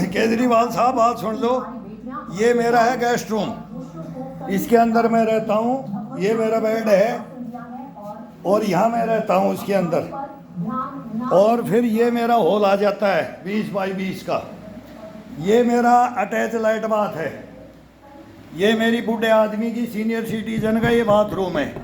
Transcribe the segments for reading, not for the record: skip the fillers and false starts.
केजरीवाल साहब बात सुन लो। ये मेरा है गेस्ट रूम, इसके अंदर मैं रहता हूँ। ये मेरा बेड है और यहाँ मैं रहता हूँ इसके अंदर। और फिर ये मेरा हॉल आ जाता है 20 बाई 20 का। ये मेरा अटैच लाइट बाथ है। ये मेरी बूढ़े आदमी की सीनियर सिटीजन का ये बाथरूम है।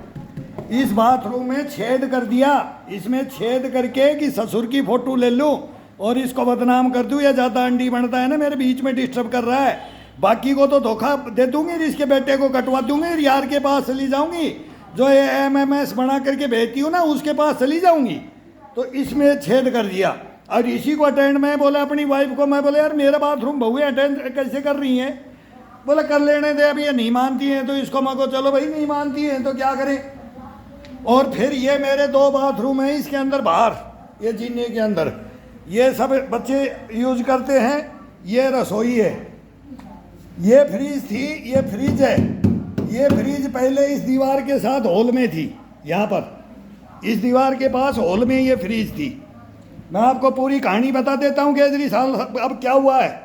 इस बाथरूम में छेद कर दिया, इसमें छेद करके कि ससुर की फोटो ले लूं और इसको बदनाम कर दूं। या ज़्यादा अंडी बनता है ना, मेरे बीच में डिस्टर्ब कर रहा है। बाकी को तो धोखा दे दूंगी, इसके बेटे को कटवा दूंगी, यार के पास चली जाऊंगी, जो ये MMS बना करके भेजती हूँ ना उसके पास चली जाऊंगी। तो इसमें छेद कर दिया और इसी को अटेंड मैं बोला अपनी वाइफ को, मैं बोला यार मेरा बाथरूम बहू अटेंड कैसे कर रही हैं? बोला कर लेने दे, अभी ये नहीं मानती हैं तो इसको मैं को चलो भाई नहीं मानती हैं तो क्या करें। और फिर ये मेरे 2 बाथरूम हैं इसके अंदर, बाहर ये जीने के अंदर ये सब बच्चे यूज करते हैं। ये रसोई है, ये फ्रिज थी, ये फ्रिज है। ये फ्रिज पहले इस दीवार के साथ हॉल में थी, यहाँ पर इस दीवार के पास हॉल में ये फ्रिज थी। मैं आपको पूरी कहानी बता देता हूँ केजरीवाल अब क्या हुआ है।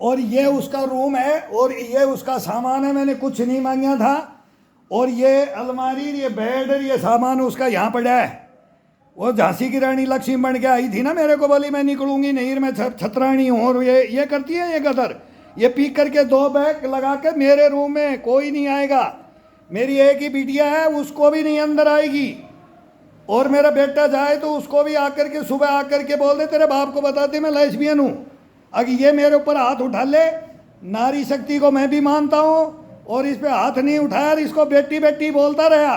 और ये उसका रूम है और ये उसका सामान है, मैंने कुछ नहीं मांगा था। और ये अलमारी, ये बेड, ये सामान उसका यहाँ पड़ा है। वो झांसी की रानी लक्ष्मी बन के आई थी ना, मेरे को बोली मैं निकलूंगी नहीं, मैं छतरानी हूँ। और ये करती है ये गदर, ये पी करके 2 बैग लगा के मेरे रूम में कोई नहीं आएगा। मेरी एक ही बिटिया है, उसको भी नहीं अंदर आएगी। और मेरा बेटा जाए तो उसको भी आकर के सुबह आकर के बोल दे तेरे बाप को बता दे मैं लेस्बियन हूँ। अगर ये मेरे ऊपर हाथ उठा ले, नारी शक्ति को मैं भी मानता हूँ और इस पे हाथ नहीं उठाया, इसको बेटी बेटी बोलता रहा,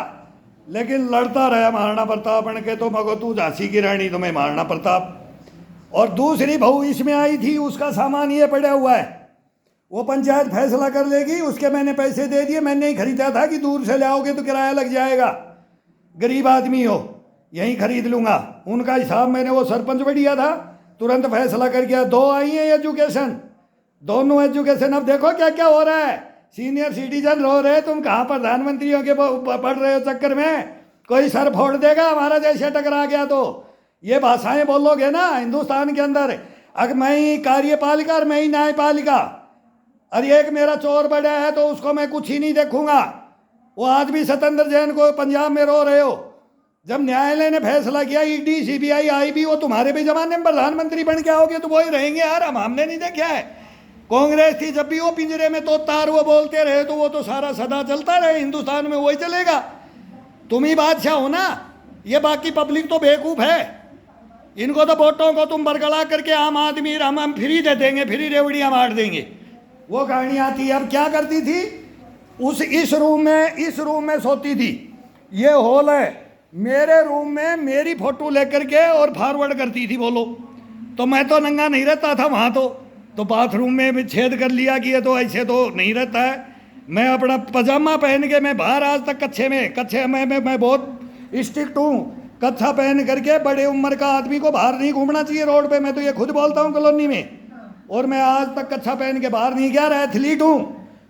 लेकिन लड़ता रहा महाराणा प्रताप बन के। तो मगो तू झांसी की रानी, तुम्हें महाराणा प्रताप। और दूसरी बहू इसमें आई थी, उसका सामान ये पड़ा हुआ है, वो पंचायत फैसला कर लेगी। उसके मैंने पैसे दे दिए, मैंने ही खरीदा था कि दूर से लाओगे तो किराया लग जाएगा, गरीब आदमी हो यहीं खरीद लूँगा। उनका हिसाब मैंने वो सरपंच को दिया था, तुरंत फैसला कर गया। 2 आई हैं एजुकेशन, दोनों एजुकेशन। अब देखो क्या क्या हो रहा है, सीनियर सिटीजन रो रहे, तुम कहाँ प्रधानमंत्रियों के पढ़ रहे हो चक्कर में, कोई सर फोड़ देगा हमारा जैसे टकरा गया तो। ये भाषाएं बोलोगे ना हिंदुस्तान के अंदर, अगर मैं ही कार्यपालिका और मैं ही न्यायपालिका, और एक मेरा चोर बड़ा है तो उसको मैं कुछ ही नहीं देखूंगा। वो आज भी सत्येंद्र जैन को पंजाब में रो रहे हो। जब न्यायालय ने फैसला किया ED CBI IB, वो तुम्हारे भी जमाने में प्रधानमंत्री बन के आओगे तो वही रहेंगे यार, हमने नहीं देखा है। कांग्रेस थी जब भी वो पिंजरे में तो तार वो बोलते रहे, तो वो तो सारा सदा चलता रहे, हिंदुस्तान में वही चलेगा। तुम ही बादशाह हो ना, ये बाकी पब्लिक तो बेवकूफ़ है। इनको तो वोटों को तुम बरगला करके आम आदमी हम फ्री दे देंगे, फ्री रेवड़ियाँ बांट देंगे। वो कहानी आती है। अब क्या करती थी, इस रूम में सोती थी। ये हॉल है, मेरे रूम में मेरी फोटो लेकर के और फॉरवर्ड करती थी। बोलो तो मैं तो नंगा नहीं रहता था वहाँ, तो बाथरूम में भी छेद कर लिया कि ये तो ऐसे तो नहीं रहता है। मैं अपना पजामा पहन के मैं बाहर आज तक कच्छे में मैं बहुत स्ट्रिक्ट हूँ। कच्छा पहन करके बड़े उम्र का आदमी को बाहर नहीं घूमना चाहिए रोड पे, मैं तो ये खुद बोलता हूँ कॉलोनी में। और मैं आज तक कच्छा पहन के बाहर नहीं गया। एथलीट हूँ,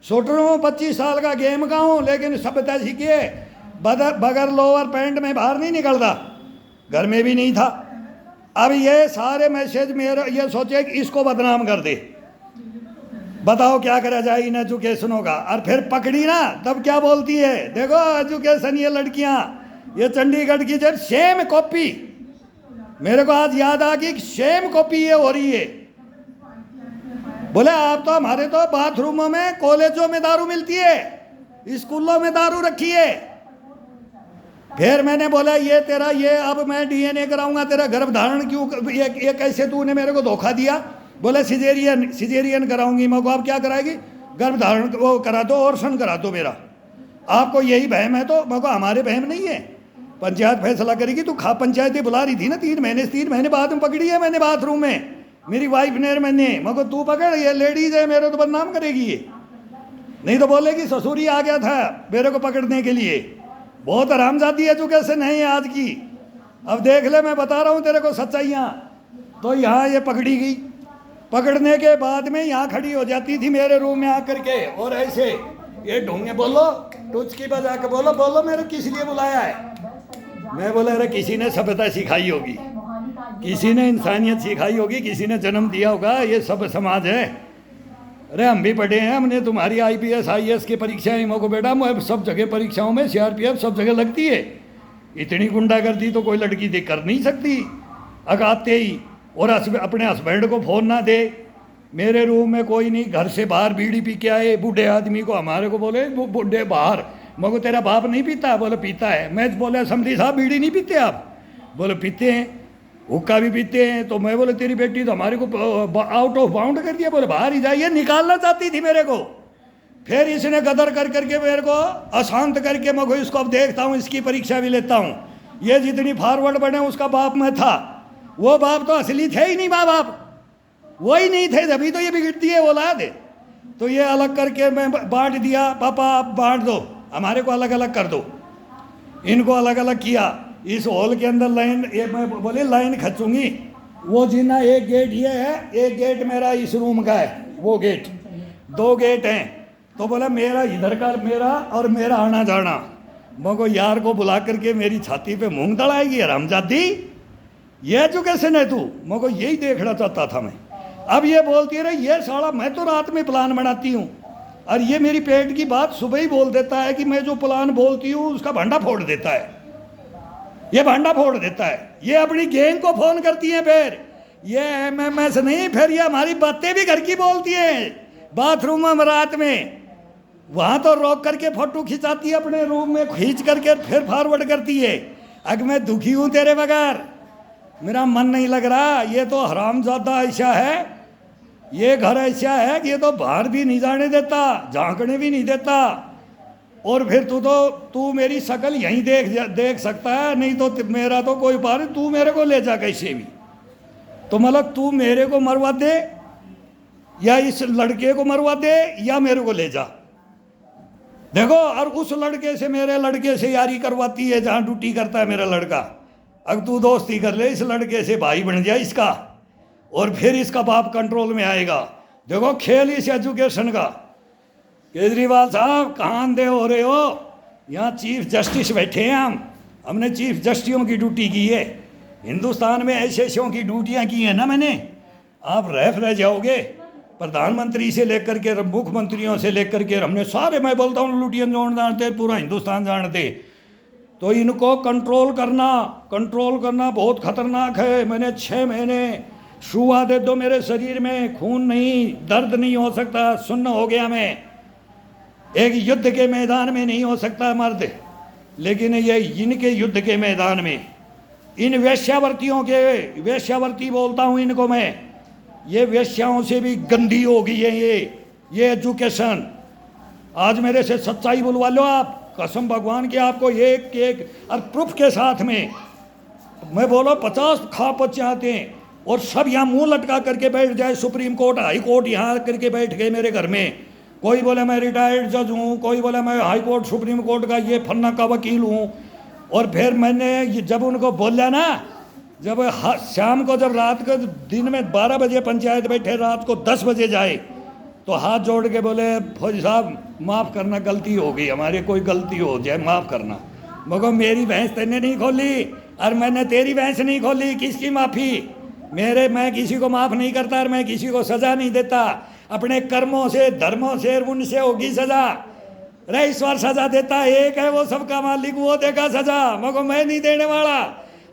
शूटर हूँ, 25 साल का गेम का हूँ, लेकिन सभ्यता सीखिए, बगैर लोअर पैंट में बाहर नहीं निकलता, घर में भी नहीं था। अब ये सारे मैसेज मेरे ये सोचे कि इसको बदनाम कर दे, बताओ क्या करा जाए इन एजुकेशनों का। और फिर पकड़ी ना तब क्या बोलती है, देखो एजुकेशन, ये लड़कियां, ये चंडीगढ़ की जब सेम कॉपी, मेरे को आज याद आ गई सेम कॉपी ये हो रही है। बोले आप तो हमारे तो बाथरूमों में, कॉलेजों में दारू मिलती है, स्कूलों में दारू रखी है। फिर मैंने बोला ये तेरा ये अब मैं DNA कराऊंगा, तेरा गर्भ धारण क्यों, ये कैसे तूने मेरे को धोखा दिया। बोले सिजेरियन कराऊंगी। मैं को आप क्या कराएगी, गर्भ धारण वो करा दो, ऑपरेशन करा दो मेरा। आपको यही बहम है तो मैं को हमारे बहम नहीं है, पंचायत फैसला करेगी। तो पंचायतें बुला रही थी ना 3 महीने बाद में पकड़ी है मैंने बाथरूम में, मेरी वाइफ ने मैंने। मैं को तू पकड़, ये लेडीज है, मेरे तो बदनाम करेगी ये, नहीं तो बोलेगी ससुरी आ गया था मेरे को पकड़ने के लिए। बहुत हरामजादी एजुकेशन है ये आज की। अब देख ले, मैं बता रहा हूँ तेरे को सच्चाइयाँ। तो यहाँ ये पकड़ी गई, पकड़ने के बाद में यहाँ खड़ी हो जाती थी मेरे रूम में आकर के, और ऐसे ये ढोंगे, बोलो टुचकी बजा के बोलो मेरे किस लिए बुलाया है। मैं बोला अरे किसी ने सभ्यता सिखाई होगी। किसी ने इंसानियत सिखाई होगी, किसी ने जन्म दिया होगा, ये सब समाज है। अरे हम भी पढ़े हैं, हमने तुम्हारी IPS IAS की परीक्षाएं मो को बेटा, मैं सब जगह परीक्षाओं में CRPF सब जगह लगती है। इतनी गुंडागर्दी तो कोई लड़की देख कर नहीं सकती अगाते ही। और अपने हस्बैंड को फ़ोन ना दे, मेरे रूम में कोई नहीं, घर से बाहर बीड़ी पी के आए बूढ़े आदमी को, हमारे को बोले वो बूढ़े बाहर, मगर तेरा बाप नहीं पीता? बोले पीता है। मैं बोले समझी साहब बीड़ी नहीं पीते आप? बोले पीते हैं, हुक्का भी पीते हैं। तो मैं बोले तेरी बेटी तो हमारे को आउट ऑफ बाउंड कर दिया, बोले बाहर ही जाइए, निकालना चाहती थी मेरे को। फिर इसने गदर कर करके मेरे को अशांत करके, मैं इसको अब देखता हूँ, इसकी परीक्षा भी लेता हूँ। ये जितनी फॉरवर्ड बने उसका बाप मैं था, वो बाप तो असली थे ही नहीं, माँ बाप वही नहीं थे, तभी तो ये बिगड़ती है औलाद। तो ये अलग करके मैं बांट दिया, पापा आप बांट दो, हमारे को अलग अलग कर दो। इनको अलग अलग किया। इस हॉल के अंदर लाइन, ये मैं बोले लाइन खींचूंगी। वो जीना एक गेट ये है, एक गेट मेरा इस रूम का है, वो गेट, 2 गेट हैं। तो बोला मेरा इधर का मेरा और मेरा आना जाना। मको यार को बुला करके मेरी छाती पे मूंग दड़ाएगी, हरामजादी, ये एजुकेशन है तू? मको यही देखना चाहता था मैं। अब ये बोलती रही, ये साला मैं तो रात में प्लान बनाती हूँ, और ये मेरी पेट की बात सुबह ही बोल देता है कि मैं जो प्लान बोलती हूँ उसका भांडा फोड़ देता है, ये भांडा फोड़ देता है। ये अपनी गैंग को फोन करती है, फिर ये MMS नहीं, फिर ये हमारी बातें भी घर की बोलती हैं, बाथरूम में रात में, वहाँ तो रोक करके फोटो खिंचाती है अपने रूम में, खींच करके फिर फॉरवर्ड करती है। अगर मैं दुखी हूँ तेरे बगैर, मेरा मन नहीं लग रहा। ये तो हरामजादा ऐसा है, ये घर ऐसा है कि ये तो बाहर भी नहीं जाने देता, झांकने भी नहीं देता। और फिर तू मेरी शक्ल यहीं देख सकता है, नहीं तो मेरा तो कोई बात, तू मेरे को ले जा कैसे भी। तो मतलब तू मेरे को मरवा दे, या इस लड़के को मरवा दे, या मेरे को ले जा। देखो, और उस लड़के से, मेरे लड़के से यारी करवाती है जहाँ ड्यूटी करता है मेरा लड़का। अब तू दोस्ती कर ले इस लड़के से, भाई बन जाए इसका, और फिर इसका बाप कंट्रोल में आएगा। देखो खेल इस एजुकेशन का। केजरीवाल साहब कहाँ अंधे हो रहे हो? यहाँ चीफ जस्टिस बैठे हैं, हमने चीफ जस्टिसों की ड्यूटी की है। हिंदुस्तान में ऐसे की ड्यूटियाँ की हैं ना मैंने, आप रह जाओगे। प्रधानमंत्री से लेकर के मुख्यमंत्रियों से लेकर के हमने सारे, मैं बोलता हूँ लुटियन जोन जानते, पूरा हिंदुस्तान जानते। तो इनको कंट्रोल करना बहुत खतरनाक है। मैंने 6 महीने शुआ दे दो मेरे शरीर में, खून नहीं, दर्द नहीं हो सकता, सुन्न हो गया मैं। एक युद्ध के मैदान में नहीं हो सकता मर्द, लेकिन ये इनके युद्ध के मैदान में, इन वेश्यावर्तियों के, वेश्यावर्ती बोलता हूँ इनको मैं, ये वेश्याओं से भी गंदी हो गई है ये एजुकेशन। आज मेरे से सच्चाई बुलवा लो आप, कसम भगवान की, आपको एक और प्रूफ के साथ में मैं बोलो 50 खापत चाहते हैं, और सब यहाँ मुंह लटका करके बैठ जाए। सुप्रीम कोर्ट, हाई कोर्ट यहाँ करके बैठ गए मेरे घर में। कोई बोले मैं रिटायर्ड जज हूँ, कोई बोले मैं हाई कोर्ट सुप्रीम कोर्ट का ये फन्ना का वकील हूँ। और फिर मैंने जब उनको बोला ना, जब शाम को, जब रात को, दिन में 12 बजे पंचायत बैठे, रात को 10 बजे जाए, तो हाथ जोड़ के बोले फौजी साहब माफ़ करना, गलती हो गई हमारी, कोई गलती हो जाए माफ़ करना। मगर मेरी भैंस तेने नहीं खोली, और मैंने तेरी भैंस नहीं खोली, किसकी माफ़ी? मैं किसी को माफ़ नहीं करता, और मैं किसी को सज़ा नहीं देता। अपने कर्मों से, धर्मों से, उनसे होगी सज़ा। अरे ईश्वर सज़ा देता एक है, वो सबका मालिक, वो देगा सज़ा, मगर मैं नहीं देने वाला।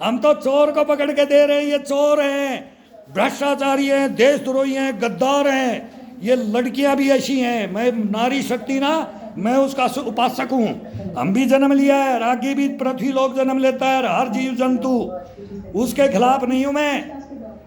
हम तो चोर को पकड़ के दे रहे हैं, ये चोर हैं, भ्रष्टाचारी हैं, देशद्रोही हैं, गद्दार हैं। ये लड़कियां भी ऐसी हैं। मैं नारी शक्ति ना, मैं उसका उपासक हूँ। हम भी जन्म लिया है, रागी भी पृथ्वी लोक जन्म लेता है, हर जीव जंतु, उसके खिलाफ नहीं हूँ मैं।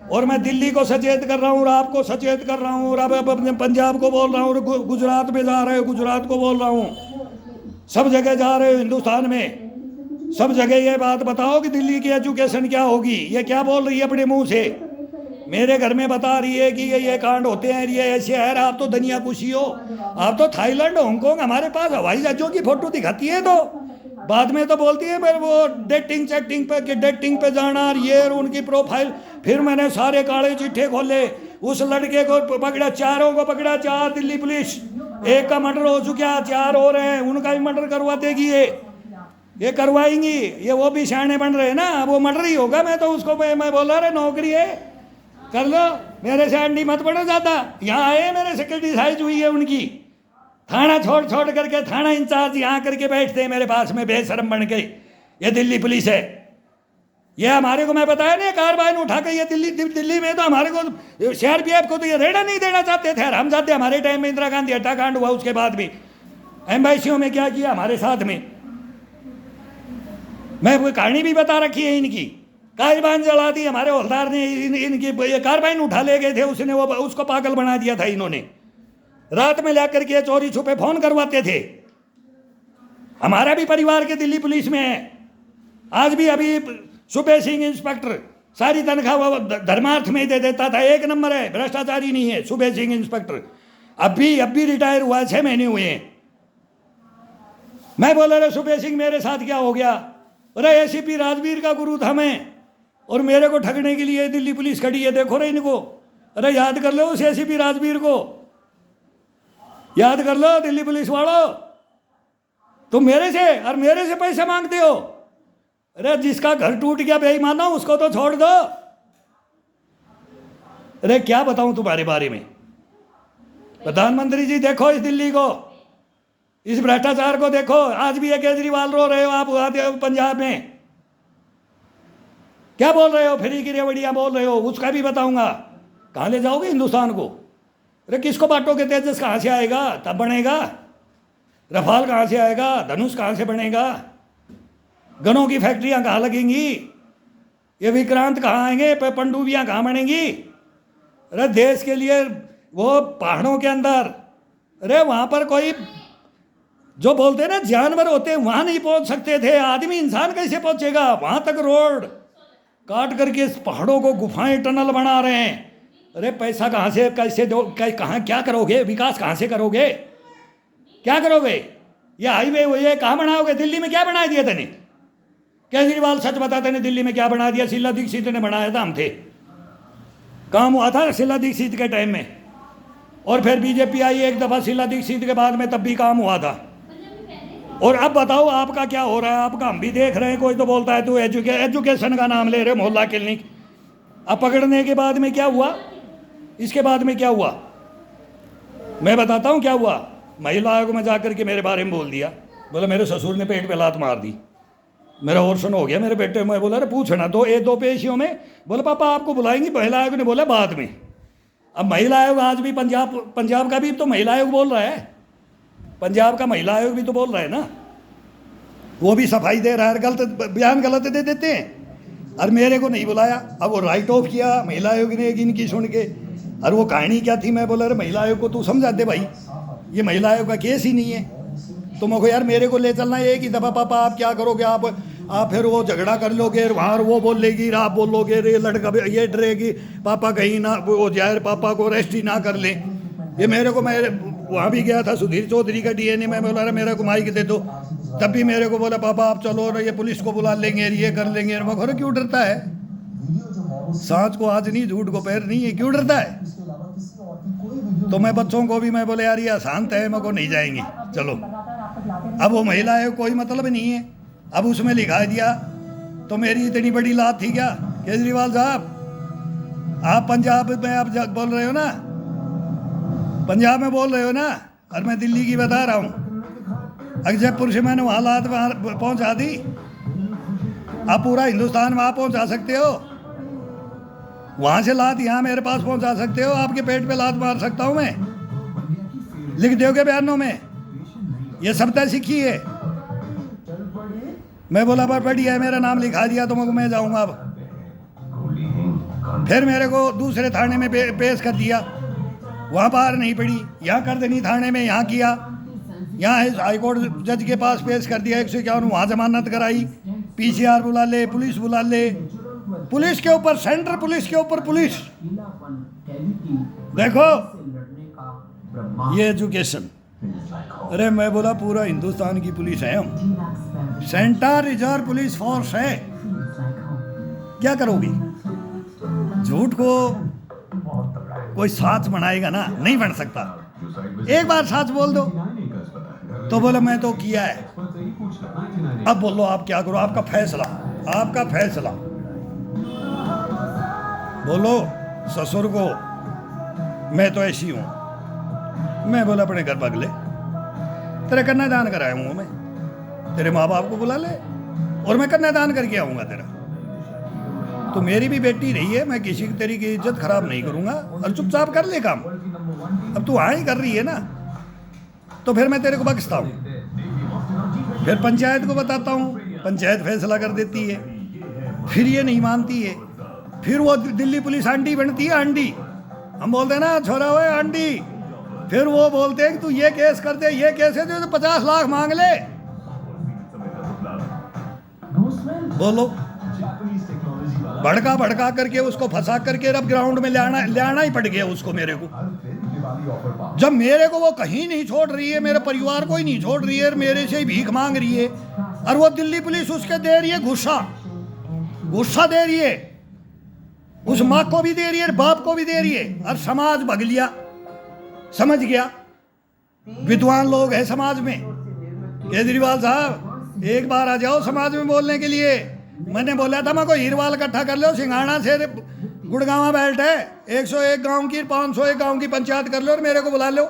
और मैं दिल्ली को सचेत कर रहा हूँ, और आपको सचेत कर रहा हूँ, और अब अपने पंजाब को बोल रहा हूँ, और गुजरात में जा रहे हो, गुजरात को बोल रहा हूँ, सब जगह जा रहे हो हिंदुस्तान में, सब जगह ये बात बताओ कि दिल्ली की एजुकेशन क्या होगी। ये क्या बोल रही है अपने मुंह से, मेरे घर में बता रही है कि ये कांड होते हैं, ये ऐसे है। आप तो दुनिया खुशी हो, आप तो थाईलैंड, हांगकांग, हमारे पास हवाई जहाजों की फोटो दिखाती है, तो बाद में तो बोलती है मेरे वो डेटिंग चैटिंग पे, कि डेटिंग पे जाना, और ये उनकी प्रोफाइल। फिर मैंने सारे काले चिट्ठे खोले, उस लड़के को पकड़ा, चारों को पकड़ा, 4 दिल्ली पुलिस, एक का मर्डर हो चुका, 4 हो रहे हैं, उनका भी मर्डर करवा देगी ये। ये करवाएंगी, ये वो भी शाने बन रहे हैं ना, वो मर रही होगा। मैं तो उसको मैं बोल रहा नौकरी है कर लो, मेरे से अंडी मत पड़ो ज़्यादा। यहाँ आए मेरे सिक्योरिटी साइज हुई है उनकी, थाना छोड़ छोड़ करके थाना इंचार्ज यहाँ करके बैठते हैं मेरे पास में बेशरम बन के। ये दिल्ली पुलिस है, ये हमारे को मैं बताया ना कार्बाइन उठा के, ये दिल्ली में तो हमारे को सीआरपीएफ को तो ये रेडा नहीं देना चाहते थे। हम जाते हमारे टाइम में इंदिरा गांधी हत्याकांड हुआ, उसके बाद भी एम्बेसियों में क्या किया हमारे साथ में। मैं वो कहानी भी बता रखी है इनकी, कार्बाइन जला दी हमारे हवलदार ने, इनकी ये कार्बाइन उठा ले गए थे, उसने वो उसको पागल बना दिया था इन्होंने। रात में ला करके चोरी छुपे फोन करवाते थे। हमारा भी परिवार के दिल्ली पुलिस में है आज भी। अभी सुबह सिंह इंस्पेक्टर सारी तनख्वाह वो धर्मार्थ में दे देता था, एक नंबर है, भ्रष्टाचारी नहीं है सुबह सिंह इंस्पेक्टर। अब भी रिटायर हुआ, 6 महीने हुए हैं। मैं बोला रहा सुबह सिंह मेरे साथ क्या हो गया, अरे एसीपी राजवीर का गुरु था मैं, और मेरे को ठगने के लिए दिल्ली पुलिस खड़ी है, देखो रे इनको। अरे याद कर लो उस एसीपी राजवीर को, याद कर लो दिल्ली पुलिस वालों, तुम मेरे से पैसे मांगते हो। अरे जिसका घर टूट गया बेईमानो, उसको तो छोड़ दो। अरे क्या बताऊं तुम्हारे बारे में। प्रधानमंत्री जी देखो इस दिल्ली को, इस भ्रष्टाचार को देखो। आज भी ये केजरीवाल रो रहे हो आप पंजाब में, क्या बोल रहे हो, फ्री की रेवड़ियां बोल रहे हो, उसका भी बताऊंगा। कहां ले जाओगे हिंदुस्तान को। अरे किसको बांटोगे, तेजस कहां से आएगा तब बनेगा, रफाल कहां से आएगा, धनुष कहां से बनेगा, गनों की फैक्ट्रियां कहां लगेंगी, ये विक्रांत कहां आएंगे, पनडुब्बियां कहां बनेंगी। अरे देश के लिए वो पहाड़ों के अंदर, अरे वहां पर कोई जो बोलते हैं ना जानवर होते हैं, वहां नहीं पहुंच सकते थे, आदमी इंसान कैसे पहुंचेगा वहां तक। रोड काट करके इस पहाड़ों को गुफाएं टनल बना रहे हैं। अरे पैसा कहां से, कैसे दो, कहां, क्या करोगे, विकास कहां से करोगे, क्या करोगे। ये हाईवे ये कहां बनाओगे, दिल्ली में क्या बना दिया तेने। केजरीवाल सच बताते ने, दिल्ली में क्या बना दिया, शीला दीक्षित ने बनाया था, हम थे, काम हुआ था शीला दीक्षित के टाइम में। और फिर बीजेपी आई एक दफा शीला दीक्षित के बाद में, तब भी काम हुआ था। और अब बताओ आपका क्या हो रहा है, आपका हम भी देख रहे हैं। कोई तो बोलता है तू एजुकेशन का नाम ले रहे, मोहल्ला क्लिनिक। अब पकड़ने के बाद में क्या हुआ, इसके बाद में क्या हुआ मैं बताता हूँ क्या हुआ। महिला आयोग में जाकर के मेरे बारे में बोल दिया, बोला मेरे ससुर ने पेट पे लात मार दी, मेरा ऑपरेशन हो गया मेरे बेटे। मैं बोला अरे पूछना तो दो पेशियों में, बोला पापा आपको बुलाएंगी। महिला आयोग ने बोला बाद में। अब महिला आयोग आज भी पंजाब का भी तो महिला आयोग बोल रहा है, पंजाब का महिला आयोग भी तो बोल रहा है ना, वो भी सफाई दे रहा है, गलत बयान गलत दे देते हैं। और मेरे को नहीं बुलाया, अब वो राइट ऑफ किया महिला आयोग ने इनकी सुन के। और वो कहानी क्या थी, मैं बोला अरे महिला आयोग को तू समझा दे भाई, ये महिला आयोग का केस ही नहीं है। तो मैं को यार मेरे को ले चलना एक ही दफ़ा, पापा आप क्या करोगे, आप फिर वो झगड़ा कर लोगे, वहाँ वो बोल लेगी, आप बोलोगे, रे लड़का ये डरेगी पापा कहीं ना वो जाए, पापा को अरेस्ट ही ना कर ले। ये मेरे को, मैं वहाँ भी गया था सुधीर चौधरी का डीएनए में, बोला रहा मेरे को माइक दे दो, तब भी मेरे को बोला पापा आप चलो, ये पुलिस को बुला लेंगे, ये कर लेंगे। मैं बोला क्यों डरता है, सांच को आज नहीं, झूठ को पैर नहीं है, क्यों डरता है। तो मैं बच्चों को भी मैं बोले यार ये शांत है, मेरे को नहीं जाएंगे चलो। अब वो महिला है कोई मतलब नहीं है, अब उसमें लिखा दिया। तो मेरी इतनी बड़ी लात थी क्या। केजरीवाल साहब आप पंजाब में आप बोल रहे हो ना, पंजाब में बोल रहे हो ना, और मैं दिल्ली की बता रहा हूँ। जयपुर से मैंने वहाँ लात पहुँचा दी, आप पूरा हिंदुस्तान वहाँ पहुँचा सकते हो, वहाँ से लात यहाँ मेरे पास पहुँचा सकते हो, आपके पेट पे लात मार सकता हूँ मैं, लिख दोगे बयानों में, ये सब तय सीखी है। मैं बोला पर बढ़िया है, मेरा नाम लिखा दिया तो मैं जाऊँगा। अब फिर मेरे को दूसरे थाने में पेश कर दिया, वहाँ बाहर नहीं पड़ी, यहाँ कर देनी थाने में, यहाँ किया, यहाँ हाईकोर्ट जज के पास पेश कर दिया 151, वहाँ जमानत कराई, पीसीआर बुला ले, पुलिस बुला ले, पुलिस के ऊपर, सेंट्रल पुलिस के ऊपर पुलिस। देखो ये एजुकेशन। अरे मैं बोला पूरा हिंदुस्तान की पुलिस है हम, सेंट्रल रिजर्व पुलिस फोर्स है, क्या करोगी। झूठ को कोई साच बनाएगा ना, नहीं बन सकता। एक बार साच बोल दो तो बोले मैं तो किया है। अब बोलो आप क्या करो, आपका फैसला, आपका फैसला। बोलो ससुर को मैं तो ऐसी हूं, मैं बोला अपने घर भाग ले, तेरे कन्यादान कराया हूँ मैं, तेरे माँ बाप को बुला ले और मैं कन्यादान करके आऊँगा तेरा। तो मेरी भी बेटी रही है, मैं किसी तेरी की इज्जत खराब नहीं करूँगा और चुपचाप कर ले काम। अब तू हाँ ही कर रही है ना, तो फिर मैं तेरे को बख्शता हूँ। फिर पंचायत को बताता हूँ, पंचायत फैसला कर देती है। फिर ये नहीं मानती है, फिर वो दिल्ली पुलिस आंटी बनती है, आंटी। हम बोलते हैं ना छोरा हुए आंटी, फिर वो बोलते हैं कि तू ये केस कर दे, ये केस है तो 50 लाख मांग ले। बोलो, भड़का भड़का करके उसको फंसा करके अब ग्राउंड में लाना ही पड़ गया उसको मेरे को। जब मेरे को वो कहीं नहीं छोड़ रही है, मेरे परिवार को ही नहीं छोड़ रही है, मेरे से ही भीख मांग रही है, और वो दिल्ली पुलिस उसके दे रही है गुस्सा दे रही है, उस माँ को भी दे रही है, बाप को भी दे रही है, और समाज भग लिया, समझ गया। विद्वान लोग हैं समाज में। केजरीवाल साहब एक बार आ जाओ समाज में बोलने के लिए। मैंने बोला था मैं को हीरवाल इकट्ठा कर लो, सिंघाड़ा से गुड़गांव बेल्ट है, 101 गांव की 501 गांव की पंचायत कर लो और मेरे को बुला लो।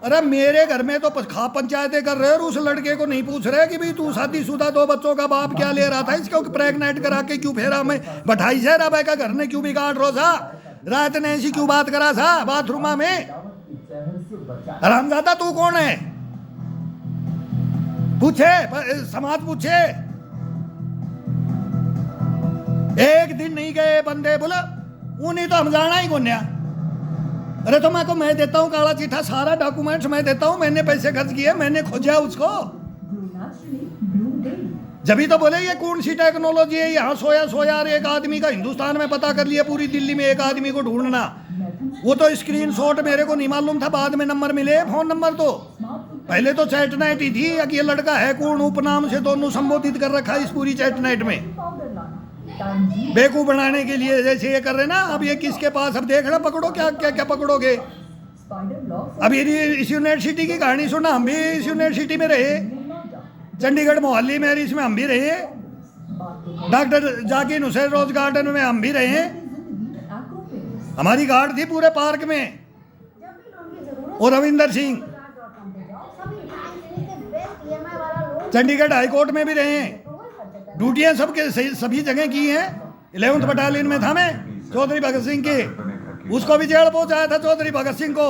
अरे मेरे घर में तो खा पंचायतें कर रहे हो और उस लड़के को नहीं पूछ रहे कि भाई तू शादीशुदा 2 बच्चों का बाप क्या ले रहा था, इसको प्रेग्नेंट करा के क्यों फेरा में बैठाई से रबे का घर ने क्यों बिगाड़ रो था, रात ने ऐसी क्यों बात करा था बाथरूमा में। हरामजादा तू कौन है, पूछे समाज पूछे। एक दिन नहीं गए बंदे, बोला उन्हीं तो हम जाना ही कोन्या। अरे तो मैं देता हूँ काला चिट्ठा, सारा डॉक्यूमेंट्स मैं देता हूँ, मैंने पैसे खर्च किए, मैंने खोजा उसको। जब ही तो बोले ये कौन सी टेक्नोलॉजी है, यहाँ सोया एक आदमी का हिंदुस्तान में पता कर लिया, पूरी दिल्ली में एक आदमी को ढूंढना। वो तो स्क्रीनशॉट मेरे को नहीं मालूम था, बाद में नंबर मिले, फोन नंबर। तो पहले तो चैटनाइट ही थी कि ये लड़का है कौन, उपनाम से दोनों संबोधित कर रखा है इस पूरी चैटनाइट में, बेवकूफ बनाने के लिए जैसे ये कर रहे ना। अब ये किसके पास, अब देखना पकड़ो क्या क्या क्या पकड़ोगे। अब ये इस यूनिवर्सिटी की कहानी सुना, हम भी इस यूनिवर्सिटी में रहे, चंडीगढ़ मोहाली में, इसमें हम भी रहे, doctor Zakir Hussain rose garden में हम भी रहे, हमारी गार्ड थी पूरे पार्क में, और रविंदर सिंह चंडीगढ़ हाईकोर्ट में भी रहे, ड्यूटियां सबके सभी जगह की हैं। 11th बटालियन में था मैं, चौधरी भगत सिंह के, उसको भी जेल पहुंचाया था चौधरी भगत सिंह को,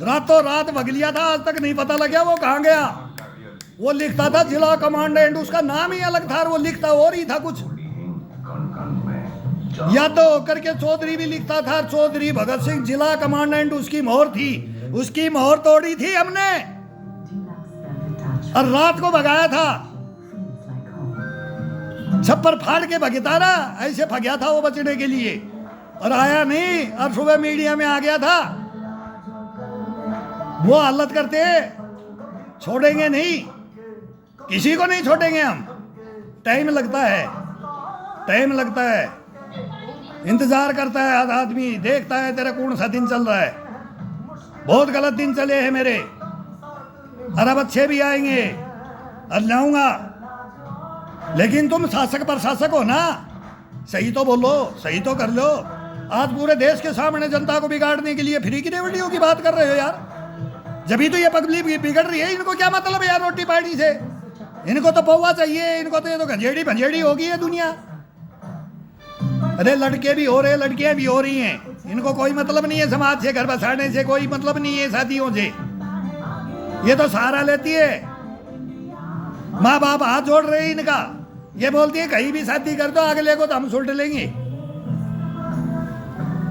रातों रात भग लिया था, आज तक नहीं पता लगा वो कहाँ गया। वो लिखता था जिला कमांडेंट, उसका नाम ही अलग था, वो लिखता और ही था कुछ, यादव करके चौधरी भी लिखता था, चौधरी भगत सिंह जिला कमांडेंट उसकी मोहर थी, उसकी मोहर तोड़ी थी हमने और रात को भगाया था, छप्पर फाड़ के भगता ना, ऐसे भगया था वो बचने के लिए, और आया नहीं, और सुबह मीडिया में आ गया था। वो हालत करते छोड़ेंगे नहीं, किसी को नहीं छोड़ेंगे हम। टाइम लगता है, टाइम लगता है, इंतजार करता है आदमी, देखता है तेरा कौन सा दिन चल रहा है। बहुत गलत दिन चले हैं मेरे, और अब अच्छे भी आएंगे और लाऊंगा। लेकिन तुम शासक प्रशासक हो ना, सही तो बोलो, सही तो कर लो। आज पूरे देश के सामने जनता को बिगाड़ने के लिए फ्री की रेवड़ियों की बात कर रहे हो यार। जब ही तो ये पब्लिक बिगड़ रही है, इनको क्या मतलब है यार रोटी पानी से, इनको तो पौवा चाहिए, इनको तो ये तो गंजेड़ी भंजेड़ी होगी है दुनिया। अरे लड़के भी हो रहे, लड़कियां भी हो रही हैं, इनको कोई मतलब नहीं है समाज से, घर बसाने से कोई मतलब नहीं है, शादियों से। ये तो सहारा लेती है, माँ बाप हाथ जोड़ रहे हैं इनका, ये बोलती है कहीं भी शादी कर दो, अगले को तो हम सुल्ट लेंगे।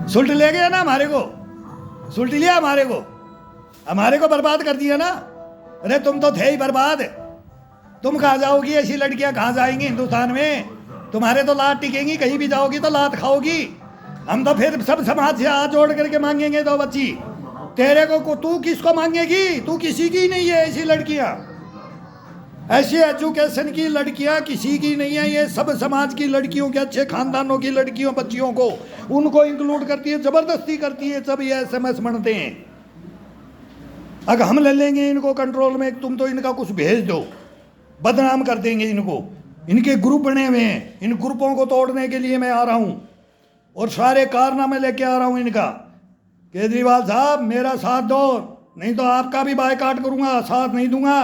सुल्ट ले गया ना हमारे को, सुल्ट लिया हमारे को बर्बाद कर दिया ना। अरे तुम तो थे ही बर्बाद, तुम कहाँ जाओगी, ऐसी लड़कियां कहाँ जाएंगी हिंदुस्तान में, तुम्हारे तो लात टिकेंगी, कहीं भी जाओगी तो लात खाओगी। हम तो फिर सब समाज से हाथ जोड़ करके मांगेंगे दो बच्ची, तेरे को तू किसको मांगेगी, तू किसी की नहीं है। ऐसी लड़कियां, ऐसी एजुकेशन की लड़कियां किसी की नहीं है, ये सब समाज की लड़कियों के, अच्छे खानदानों की लड़कियों बच्चियों को उनको इंक्लूड करती है, जबरदस्ती करती है, सब ये SMS बनते हैं। अगर हम ले लेंगे इनको कंट्रोल में, तुम तो इनका कुछ भेज दो, बदनाम कर देंगे इनको। इनके ग्रुप बने हुए हैं, इन ग्रुपों को तोड़ने के लिए मैं आ रहा हूं और सारे कारनामे लेके आ रहा हूं इनका। केजरीवाल साहब मेरा साथ दो, नहीं तो आपका भी बायकॉट करूंगा, साथ नहीं दूंगा।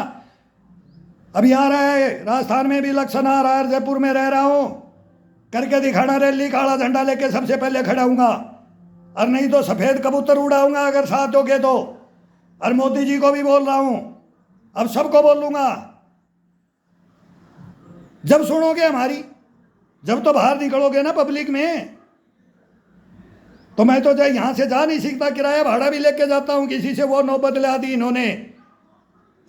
अभी आ रहा है, राजस्थान में भी इलेक्शन आ रहा है, जयपुर में रह रहा हूं, करके दिखाना रैली, काला झंडा लेके सबसे पहले खड़ा हूंगा, और नहीं तो सफेद कबूतर उड़ाऊंगा अगर साथ दोगे तो। और मोदी जी को भी बोल रहा हूं, अब सबको बोल लूंगा, जब सुनोगे हमारी, जब तो बाहर निकलोगे ना पब्लिक में। तो मैं तो यहां से जा नहीं सकता, किराया भाड़ा भी लेके जाता हूं किसी से, वो नौबत ला दी इन्होंने।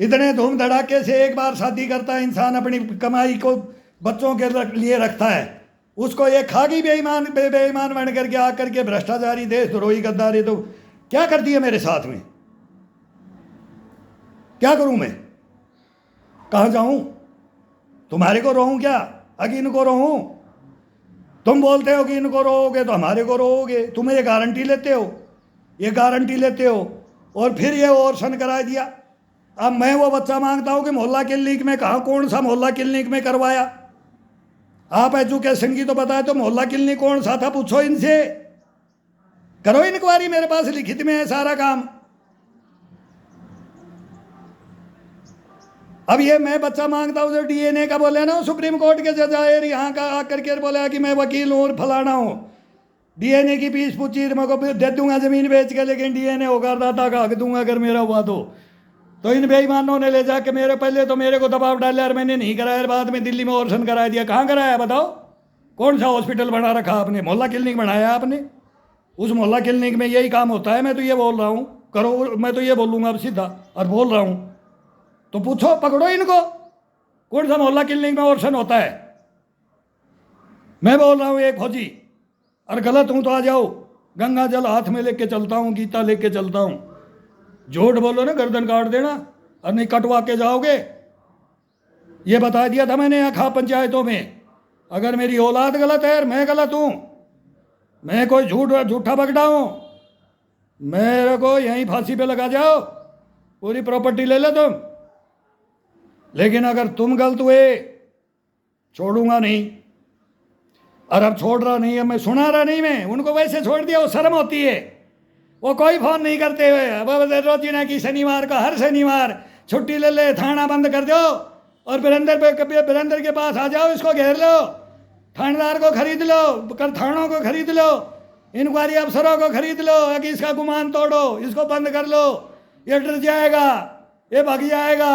इतने धूम धड़ाके से एक बार शादी करता है इंसान, अपनी कमाई को बच्चों के लिए रखता है, उसको ये खागी बेईमान बेईमान बन करके आकर के भ्रष्टाचारी, देशद्रोही, गद्दारी, तो क्या कर दिया मेरे साथ में? क्या करूं मैं? कहां जाऊं? तुम्हारे को रोऊं क्या? अगर इनको रोऊं? तुम बोलते हो कि इनको रोओगे तो हमारे को रोओगे, तुम ये गारंटी लेते हो, ये गारंटी लेते हो, और फिर ये ऑर्सन करा दिया। अब मैं वो बच्चा मांगता हूं कि मोहल्ला क्लिनिक में, कहाँ कौन सा मोहल्ला क्लिनिक में करवाया? आप एजुकेशन की तो बताए, तो मोहल्ला क्लिनिक कौन सा था पूछो इनसे, करो इंक्वायरी, मेरे पास लिखित में है सारा काम। अब ये मैं बच्चा मांगता हूं जो डीएनए का बोले ना, सुप्रीम कोर्ट के जज आए यहाँ का आकर के बोला कि मैं वकील हूँ और फलाना हूँ, डीएनए की फीस पूछी, मेरे को दे दूंगा जमीन बेच के, लेकिन डीएनए होकर दाता का हक दूंगा अगर मेरा हुआ तो इन बेईमानों ने ले जाके मेरे, पहले तो मेरे को दबाव डाला और मैंने नहीं कराया, बाद में दिल्ली में ऑर्सन करा दिया। कहाँ कराया बताओ? कौन सा हॉस्पिटल बना रखा आपने? मोहल्ला क्लिनिक बनाया आपने? उस मोहल्ला क्लिनिक में यही काम होता है। मैं तो ये बोल रहा हूँ करो, मैं तो ये बोलूँगा अब सीधा, और बोल रहा हूँ तो पूछो, पकड़ो इनको, कौन सा मोहल्ला क्लिनिक में ऑर्सन होता है? मैं बोल रहा हूँ एक फौजी, और गलत हूँ तो आ जाओ, गंगा जल हाथ में लेके चलता हूँ, गीता लेके चलता हूँ। झूठ बोलो ना गर्दन काट देना, और नहीं कटवा के जाओगे। ये बता दिया था मैंने यहाँ पंचायतों में, अगर मेरी औलाद गलत है और मैं गलत हूँ, मैं कोई झूठा बगड़ा हूँ, मेरे को यहीं फांसी पे लगा जाओ, पूरी प्रॉपर्टी ले लो तुम। लेकिन अगर तुम गलत हुए, छोड़ूंगा नहीं। और अब छोड़ रहा नहीं है मैं, सुना रहा नहीं मैं उनको, वैसे छोड़ दिया, वो शर्म होती है, वो कोई फोन नहीं करते हुए। अब रोजीना की शनिवार को, हर शनिवार छुट्टी ले ले, थाना बंद कर दो और वीरेंद्र के पास आ जाओ, इसको घेर लो, थानेदार को खरीद लो, कर थानों को खरीद लो, इंक्वायरी अफसरों को खरीद लो, कि इसका गुमान तोड़ो, इसको बंद कर लो, ये डर जाएगा, ये भाग जाएगा।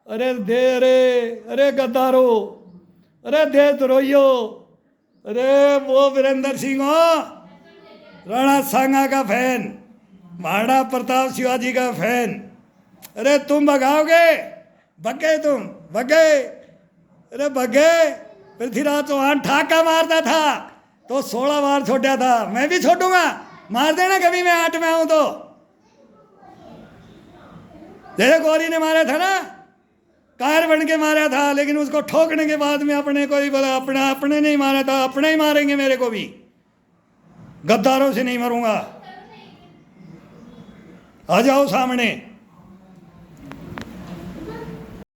अरे दे रे, अरे गद्दारो, अरे देशद्रोहियो, अरे वो वीरेंद्र सिंह हो, राणा सांगा का फैन, महाराणा प्रताप शिवाजी का फैन, अरे तुम भगाओगे? भगे तुम, भगे, अरे भगे। पृथ्वीराज चौहान ठाका मारता था तो 16 बार छोड़ा था, मैं भी छोड़ूंगा, मार देना कभी मैं 8 में आऊं तो। जैसे गौरी ने मारा था ना, कार बन के मारा था, लेकिन उसको ठोकने के बाद में अपने को ही बोला, अपने नहीं मारा था, अपने ही मारेंगे मेरे को भी, गद्दारों से नहीं मरूंगा। आ जाओ सामने।